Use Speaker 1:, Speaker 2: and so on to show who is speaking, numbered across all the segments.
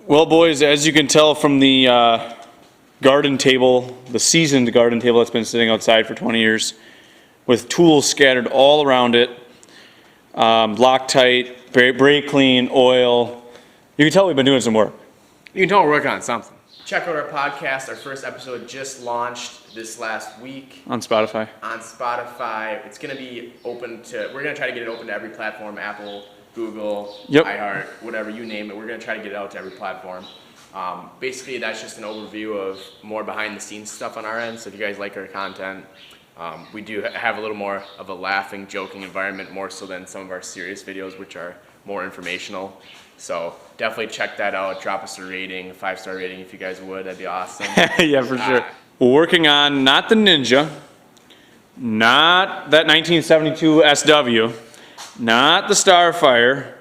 Speaker 1: Well, boys, as you can tell from the garden table, the seasoned garden table that's been sitting outside for 20 years, with tools scattered all around it, Loctite, brake clean, oil. You can tell we've been doing some work.
Speaker 2: You can tell we're working on something. Check out our podcast. Our first episode just launched this last week.
Speaker 1: On Spotify.
Speaker 2: On Spotify. It's going to be open to, we're going to try to get it open to every platform, Apple, Google, iHeart, whatever, you name it. We're going to try to get it out to every platform. Basically, that's just an overview of more behind the scenes stuff on our end. So if you guys like our content, we do have a little more of a laughing, joking environment, more so than some of our serious videos, which are more informational. So definitely check that out. Drop us a rating, a 5-star rating if you guys would. That'd be awesome.
Speaker 1: Yeah, for sure. We're working on not the Ninja, not that 1972 SW, not the Starfire,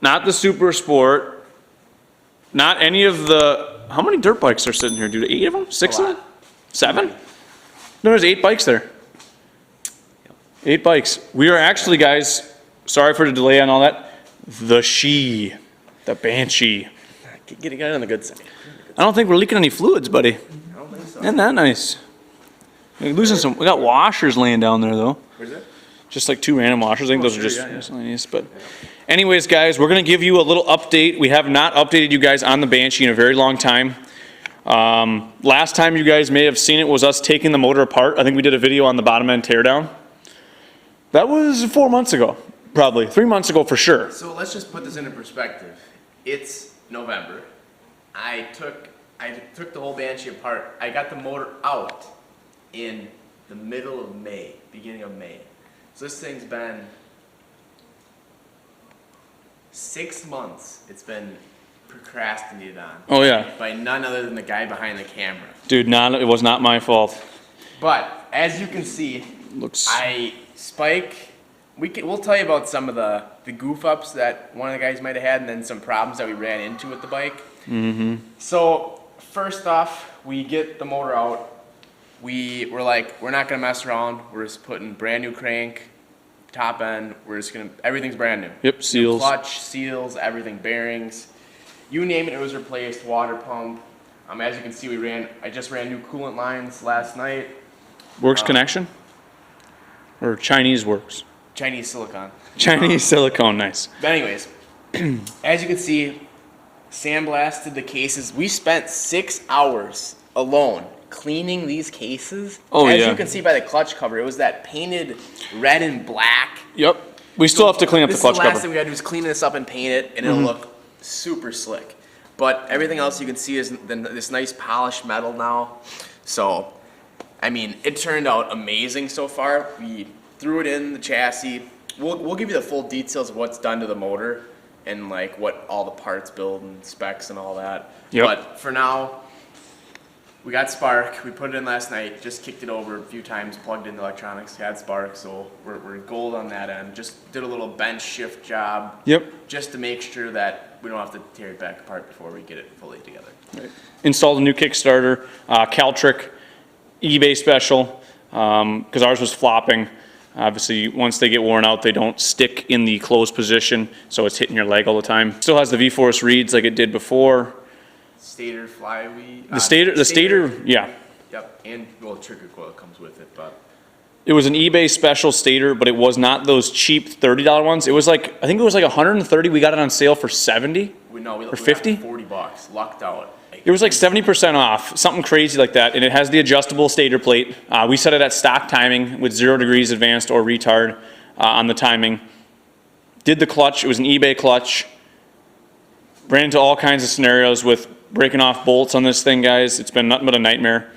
Speaker 1: not the Super Sport, not any of the, how many dirt bikes are sitting here, dude? 8 of them? 6 of them? 7? No, there's 8 bikes there. 8 bikes. We are actually, guys, sorry for the delay on all that, the Banshee.
Speaker 2: Get it on the good side.
Speaker 1: I don't think we're leaking any fluids, buddy.
Speaker 2: I don't think so.
Speaker 1: Isn't that nice? We're losing some, we got washers laying down there though.
Speaker 2: Where's that?
Speaker 1: Just like 2 random washers. I think those are just miscellaneous. But anyways, guys, we're going to give you a little update. We have not updated you guys on the Banshee in a very long time. Last time you guys may have seen it was us taking the motor apart. I think we did a video on the bottom end teardown. That was 4 months ago, probably. 3 months ago for sure.
Speaker 2: So let's just put this into perspective. It's November. I took the whole Banshee apart. I got the motor out in the middle of May, beginning of May. So this thing's been 6 months. It's been procrastinated on.
Speaker 1: Oh yeah.
Speaker 2: By none other than the guy behind the camera.
Speaker 1: Dude, it was not my fault.
Speaker 2: But as you can see,
Speaker 1: Looks.
Speaker 2: We'll tell you about some of the goof ups that one of the guys might have had, and then some problems that we ran into with the bike. Mm-hmm. So first off, we get the motor out. We're like, we're not gonna mess around. We're just putting brand new crank, top end. Everything's brand new.
Speaker 1: Yep, seals.
Speaker 2: New clutch, seals, everything, bearings. You name it, it was replaced. Water pump. As you can see, I just ran new coolant lines last night.
Speaker 1: Works connection? Or Chinese works?
Speaker 2: Chinese silicone.
Speaker 1: Chinese silicone, nice.
Speaker 2: But anyways, as you can see, sandblasted the cases. We spent 6 hours alone cleaning these cases.
Speaker 1: Oh,
Speaker 2: as
Speaker 1: yeah.
Speaker 2: you can see by the clutch cover, it was that painted red and black.
Speaker 1: Yep. We still have to clean up the clutch
Speaker 2: The last
Speaker 1: cover.
Speaker 2: thing we had to do is clean this up and paint it, and it'll look super slick. But everything else you can see is this nice polished metal now. So, I mean, it turned out amazing so far. We threw it in the chassis. We'll give you the full details of what's done to the motor and like what all the parts build and specs and all that.
Speaker 1: Yep.
Speaker 2: But for now, we got spark. We put it in last night. Just kicked it over a few times. Plugged in the electronics. Had spark. So we're gold on that end. Just did a little bench shift job.
Speaker 1: Yep.
Speaker 2: Just to make sure that we don't have to tear it back apart before we get it fully together.
Speaker 1: Right. Installed a new Kickstarter, Caltric, eBay special, because ours was flopping. Obviously, once they get worn out, they don't stick in the closed position, so it's hitting your leg all the time. Still has the V-force reeds like it did before.
Speaker 2: Stator, flywheel.
Speaker 1: The stator, yeah.
Speaker 2: Yep, and well, trigger coil comes with it, but
Speaker 1: It was an eBay special stator, but it was not those cheap $30 ones. It was like, I think it was like 130. We got it on sale for 70 or 50.
Speaker 2: $40, lucked out.
Speaker 1: It was like 70% off, something crazy like that, and it has the adjustable stator plate. We set it at stock timing with 0 degrees advanced or retard on the timing. Did the clutch, it was an eBay clutch. Ran into all kinds of scenarios with breaking off bolts on this thing, guys. It's been nothing but a nightmare.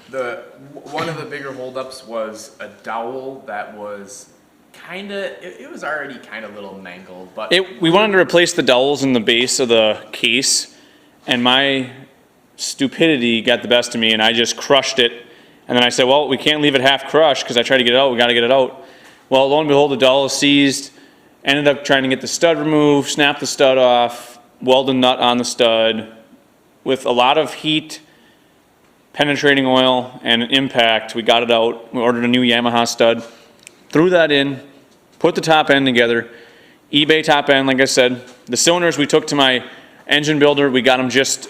Speaker 2: One of the bigger holdups was a dowel that was it was already kind of a little mangled, but
Speaker 1: We wanted to replace the dowels in the base of the case, and my stupidity got the best of me, and I just crushed it. And then I said, well, we can't leave it half crushed because I tried to get it out. We got to get it out. Well, lo and behold, the dowel is seized. Ended up trying to get the stud removed, snap the stud off, weld a nut on the stud. With a lot of heat, penetrating oil, and an impact, we got it out. We ordered a new Yamaha stud, threw that in, put the top end together. eBay top end, like I said. The cylinders we took to my engine builder, we got them just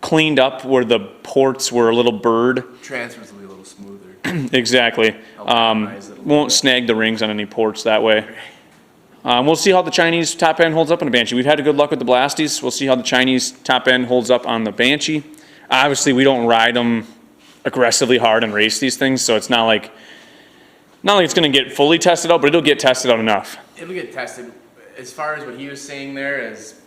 Speaker 1: cleaned up where the ports were a little bird.
Speaker 2: Transfers will be a little smoother.
Speaker 1: Exactly.
Speaker 2: Optimize it a little
Speaker 1: Won't
Speaker 2: bit.
Speaker 1: snag the rings on any ports that way. We'll see how the Chinese top end holds up on the Banshee. We've had good luck with the Blasties. We'll see how the Chinese top end holds up on the Banshee. Obviously, we don't ride them aggressively hard and race these things, so it's not like it's going to get fully tested out, but it'll get tested out enough.
Speaker 2: It'll get tested. As far as what he was saying there is,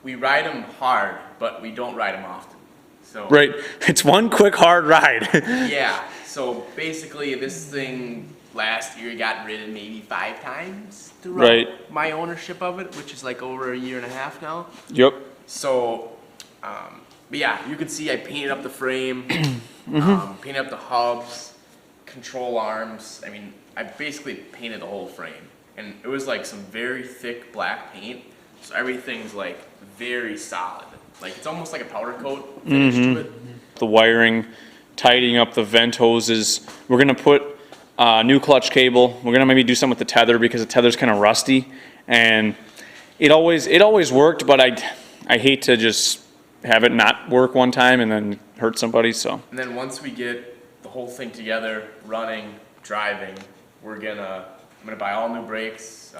Speaker 2: we ride them hard, but we don't ride them often. So
Speaker 1: Right. It's one quick hard ride.
Speaker 2: yeah. So basically, this thing last year got ridden maybe 5 times throughout
Speaker 1: Right.
Speaker 2: my ownership of it, which is like over a year and a half now.
Speaker 1: Yep.
Speaker 2: So, but yeah, you can see I painted up the frame, painted up the hubs, control arms. I mean, I basically painted the whole frame. And it was like some very thick black paint, so everything's like very solid. Like it's almost like a powder coat finish to it.
Speaker 1: The wiring, tidying up the vent hoses. We're going to put new clutch cable. We're going to maybe do something with the tether because the tether's kind of rusty. And it always worked, but I hate to just have it not work one time and then hurt somebody, so.
Speaker 2: And then once we get the whole thing together, running, driving, I'm gonna buy all new brakes,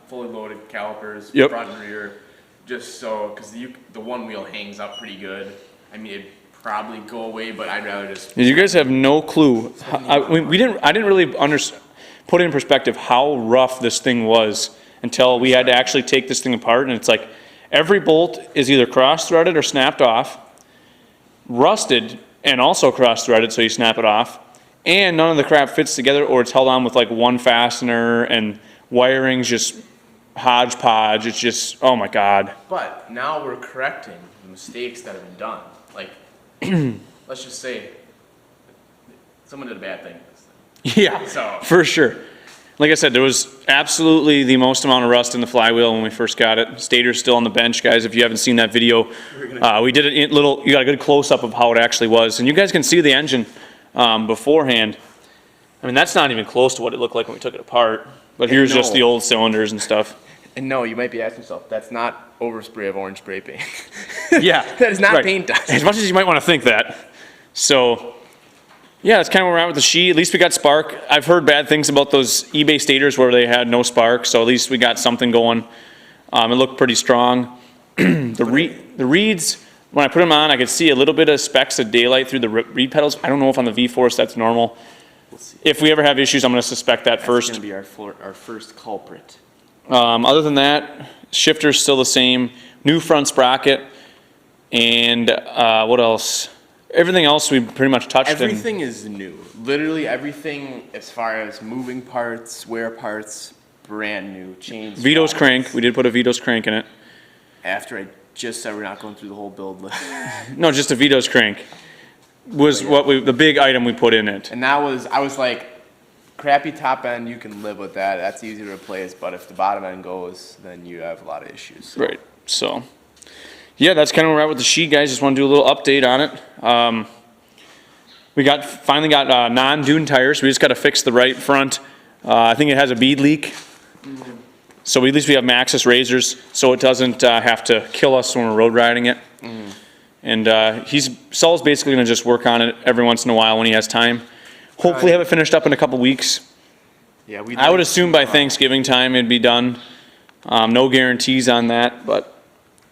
Speaker 2: fully loaded calipers,
Speaker 1: Yep.
Speaker 2: front and rear, just so, because the one wheel hangs up pretty good. I mean, it'd probably go away, but I'd rather just.
Speaker 1: You guys have no clue. I didn't really put in perspective how rough this thing was until we had to actually take this thing apart, and it's like every bolt is either cross-threaded or snapped off, rusted and also cross-threaded, so you snap it off, and none of the crap fits together, or it's held on with like one fastener, and wiring's just hodgepodge. It's just, oh my God.
Speaker 2: But now we're correcting the mistakes that have been done. Like, let's just say someone did a bad thing with this thing.
Speaker 1: Yeah,
Speaker 2: So-
Speaker 1: for sure. Like I said, there was absolutely the most amount of rust in the flywheel when we first got it. Stator's still on the bench, guys. If you haven't seen that video, we did it in you got a good close-up of how it actually was. And you guys can see the engine beforehand. I mean, that's not even close to what it looked like when we took it apart. But here's just the old cylinders and stuff.
Speaker 2: And no, you might be asking yourself, that's not overspray of orange spray paint.
Speaker 1: Yeah.
Speaker 2: That is not
Speaker 1: right.
Speaker 2: paint dust.
Speaker 1: As much as you might want to think that. So, yeah, that's kind of where we're at with the She. At least we got spark. I've heard bad things about those eBay stators where they had no spark, so at least we got something going. It looked pretty strong. The reeds, when I put them on, I could see a little bit of specks of daylight through the reed pedals. I don't know if on the V-Force that's normal. If we ever have issues, I'm going to suspect that first.
Speaker 2: That's going to be our first culprit.
Speaker 1: Other than that, shifter's still the same. New front sprocket. And what else? Everything else we pretty much touched.
Speaker 2: Everything is new. Literally everything as far as moving parts, wear parts, brand new. Chains.
Speaker 1: Vitos
Speaker 2: rods.
Speaker 1: crank. We did put a Vitos crank in it.
Speaker 2: After I just said we're not going through the whole build list.
Speaker 1: No, just a Vitos crank was the big item we put in it.
Speaker 2: And I was like, crappy top end, you can live with that. That's easy to replace. But if the bottom end goes, then you have a lot of issues. So.
Speaker 1: Right. So, yeah, that's kind of where we're at with the She, guys. Just want to do a little update on it. We finally got non-dune tires. We just got to fix the right front. I think it has a bead leak. So at least we have Maxxis razors, so it doesn't have to kill us when we're road riding it. And Saul's basically going to just work on it every once in a while when he has time. Hopefully have it finished up in a couple weeks.
Speaker 2: Yeah,
Speaker 1: I would assume by Thanksgiving time it'd be done. No guarantees on that, but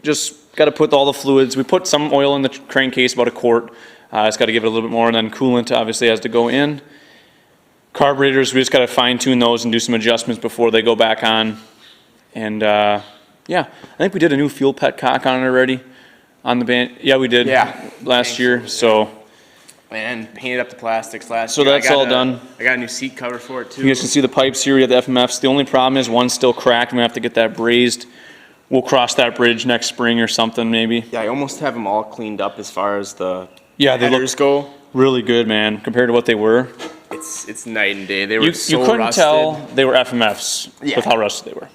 Speaker 1: just got to put all the fluids. We put some oil in the crankcase, about a quart. It's got to give it a little bit more, and then coolant obviously has to go in. Carburetors, we just got to fine tune those and do some adjustments before they go back on. And yeah, I think we did a new fuel petcock on it already. On the band, yeah, we did.
Speaker 2: Yeah.
Speaker 1: Last year, so.
Speaker 2: And painted up the plastics last
Speaker 1: So
Speaker 2: year.
Speaker 1: that's all done.
Speaker 2: I got a new seat cover for it too.
Speaker 1: You guys can see the pipes here. We have the FMFs. The only problem is one's still cracked. We have to get that brazed. We'll cross that bridge next spring or something, maybe.
Speaker 2: Yeah, I almost have them all cleaned up as far as the
Speaker 1: Yeah, they
Speaker 2: headers
Speaker 1: look
Speaker 2: go.
Speaker 1: really good, man, compared to what they were.
Speaker 2: It's night and day. They were
Speaker 1: You
Speaker 2: so
Speaker 1: couldn't
Speaker 2: rusted.
Speaker 1: tell they were FMFs
Speaker 2: Yeah.
Speaker 1: with how rusted they were.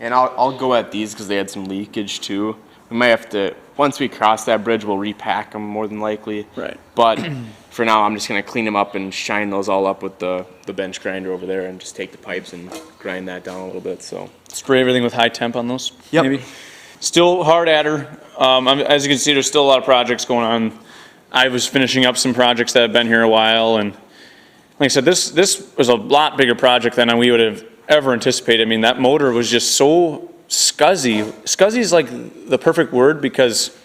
Speaker 2: And I'll go at these because they had some leakage too. We might have to, once we cross that bridge, we'll repack them more than likely.
Speaker 1: Right.
Speaker 2: But for now, I'm just going to clean them up and shine those all up with the bench grinder over there and just take the pipes and grind that down a little bit. So
Speaker 1: Spray everything with high temp on those,
Speaker 2: Yep.
Speaker 1: maybe? Still hard at her. As you can see, there's still a lot of projects going on. I was finishing up some projects that have been here a while, and like I said, this was a lot bigger project than we would have ever anticipated. I mean, that motor was just so scuzzy. Scuzzy is like the perfect word because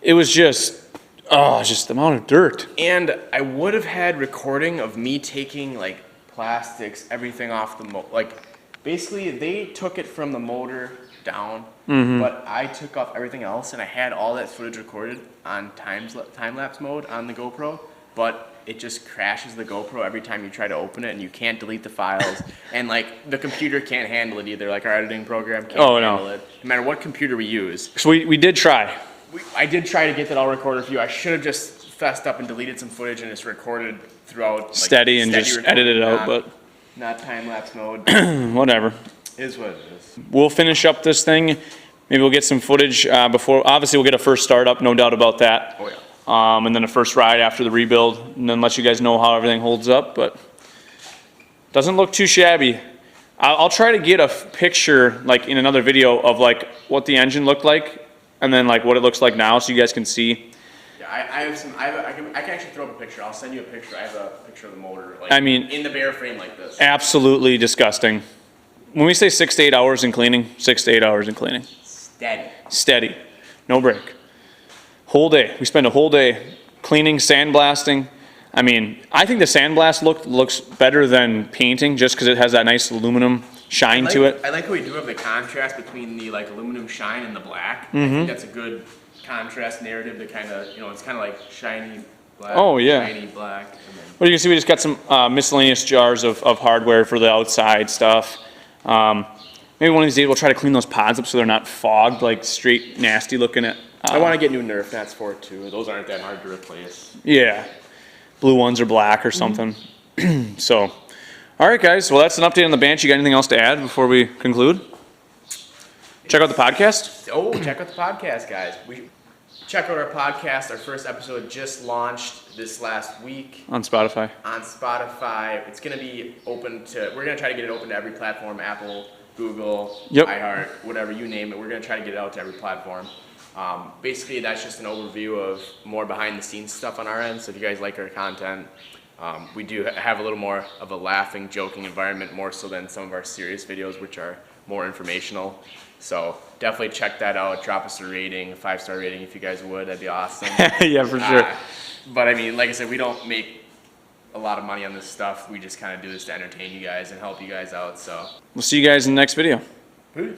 Speaker 1: it was just the amount of dirt.
Speaker 2: And I would have had recording of me taking like plastics, everything off the motor. Like basically they took it from the motor down, but I took off everything else, and I had all that footage recorded on time-lapse mode on the GoPro, but it just crashes the GoPro every time you try to open it, and you can't delete the files, and like the computer can't handle it either. Like our editing program can't handle it, no matter what computer we use.
Speaker 1: So we did try.
Speaker 2: I did try to get that all recorded for you. I should have just fessed up and deleted some footage and just recorded throughout. Like,
Speaker 1: steady and just edited it out, but
Speaker 2: not time-lapse mode.
Speaker 1: Whatever.
Speaker 2: Is what it is.
Speaker 1: We'll finish up this thing. Maybe we'll get some footage before. Obviously, we'll get a first start up, no doubt about that.
Speaker 2: Oh yeah.
Speaker 1: And then a first ride after the rebuild, and then let you guys know how everything holds up. But doesn't look too shabby. I'll try to get a picture, like in another video, of like what the engine looked like, and then like what it looks like now, so you guys can see.
Speaker 2: Yeah, I can actually throw up a picture. I'll send you a picture. I have a picture of the motor. Like,
Speaker 1: I mean,
Speaker 2: in the bare frame like this.
Speaker 1: Absolutely disgusting. When we say 6 to 8 hours in cleaning, 6 to 8 hours in cleaning.
Speaker 2: Steady.
Speaker 1: Steady. No break. Whole day. We spend a whole day cleaning, sandblasting. I mean, I think the sandblast looks better than painting just because it has that nice aluminum shine to it.
Speaker 2: I like how we do have the contrast between the like aluminum shine and the black. I think that's a good contrast narrative to kind of, it's kind of like shiny black.
Speaker 1: Oh, yeah.
Speaker 2: Shiny black.
Speaker 1: Well, you can see we just got some miscellaneous jars of hardware for the outside stuff. Maybe one of these days we'll try to clean those pods up so they're not fogged, like straight nasty looking at.
Speaker 2: I want to get new Nerf nets for it too. Those aren't that hard to replace.
Speaker 1: Yeah. Blue ones or black or something. So, all right, guys. Well, that's an update on the Banshee. You got anything else to add before we conclude? Check out the podcast.
Speaker 2: Oh, check out the podcast, guys. Check out our podcast. Our first episode just launched this last week.
Speaker 1: On Spotify.
Speaker 2: On Spotify. It's going to be open to, we're going to try to get it open to every platform, Apple, Google, iHeart, whatever, you name it. We're going to try to get it out to every platform. Basically, that's just an overview of more behind the scenes stuff on our end. So if you guys like our content, we do have a little more of a laughing, joking environment, more so than some of our serious videos, which are more informational. So definitely check that out. Drop us a rating, a 5-star rating if you guys would. That'd be awesome.
Speaker 1: Yeah, for sure.
Speaker 2: But I mean, like I said, we don't make a lot of money on this stuff. We just kind of do this to entertain you guys and help you guys out. So
Speaker 1: we'll see you guys in the next video.
Speaker 2: Peace.